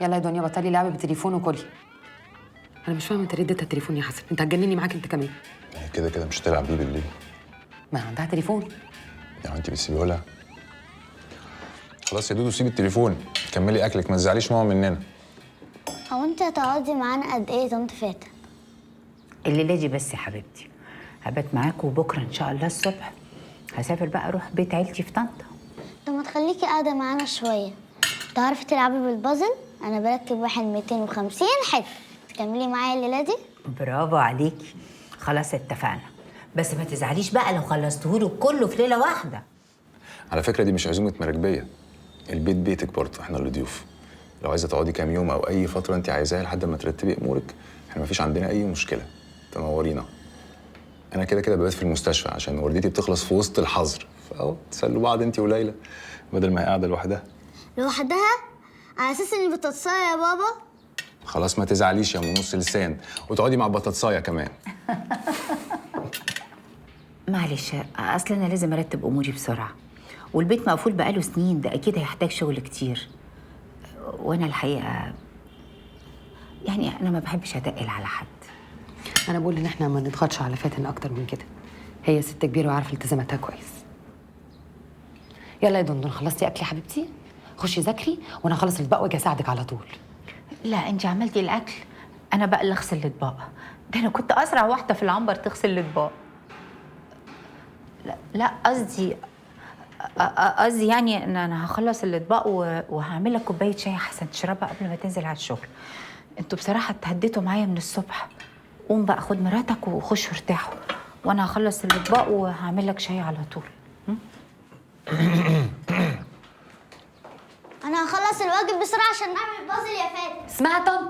يلا يا دنيا بطلي لعبي بالتليفون وكلي. انا مش فاهمه انت ليه اديتها التليفون يا حسن؟ انت هتجنني معاك انت كمان. هي كده كده مش هتلعب بيه بالليل. ما عندها تليفون. يعني انت بتسيبيه لها؟ خلاص يا دودو سيبي التليفون، كملي اكلك، ما تزعليش ماما مننا. هو انت هتقعدي معانا قد ايه يا طنط فاتن؟ الليله دي بس يا حبيبتي، هبات معاكم وبكره ان شاء الله الصبح هسافر بقى اروح بيت عيلتي في طنطا. طب ما تخليكي قاعده معانا شويه. تعرفي تلعبي بالبازل؟ انا بركب واحد 250 حته. تكملي معايا الليله دي؟ برافو عليكي، خلاص اتفقنا، بس ما تزعليش بقى لو خلصتهولك كله في ليله واحده. على فكره دي مش عزومه مراكبيه، البيت بيتك برضه، احنا اللي ضيوف. لو عايزه تقعدي كام يوم او اي فتره انت عايزاها لحد ما ترتبي امورك، احنا مفيش عندنا اي مشكله، تنورينا. انا كده كده ببات في المستشفى عشان وردتي بتخلص في وسط الحظر، فاهو تسلوا بعض انت وليلى بدل ما هي قاعده لوحدها. لوحدها؟ على اساس اني بتتصايا يا بابا؟ خلاص ما تزعليش يا ام نص لسان، وتقعدي مع بطاطسايه كمان. معلش، اصل انا لازم ارتب اموري بسرعه، والبيت مقفول بقاله سنين، ده اكيد هيحتاج شغل كتير، وانا الحقيقه يعني انا ما بحبش اتقل على حد. انا بقول ان احنا ما نضغطش على فاتن اكتر من كده، هي ست كبيره وعارفه التزاماتها كويس. يلا يا دندن خلصتي اكل يا حبيبتي؟ خشي ذاكري وانا هخلص الاطباق واجي اساعدك على طول. لا انت عملتي الاكل، انا بقى اللي اغسل الاطباق، ده انا كنت اسرع واحده في العنبر تغسل الاطباق. لا قصدي يعني ان انا هخلص الاطباق وهعمل لك كوبايه شاي احسن تشربها قبل ما تنزل على الشغل. انتوا بصراحه اتهديتوا معايا من الصبح. قوم بقى خد مراتك وخشوا ارتاحوا، وانا هخلص الاطباق وهعمل لك شاي على طول. انا هخلص الواجب بسرعه عشان نعمل بازل يا فاتن. اسمها طن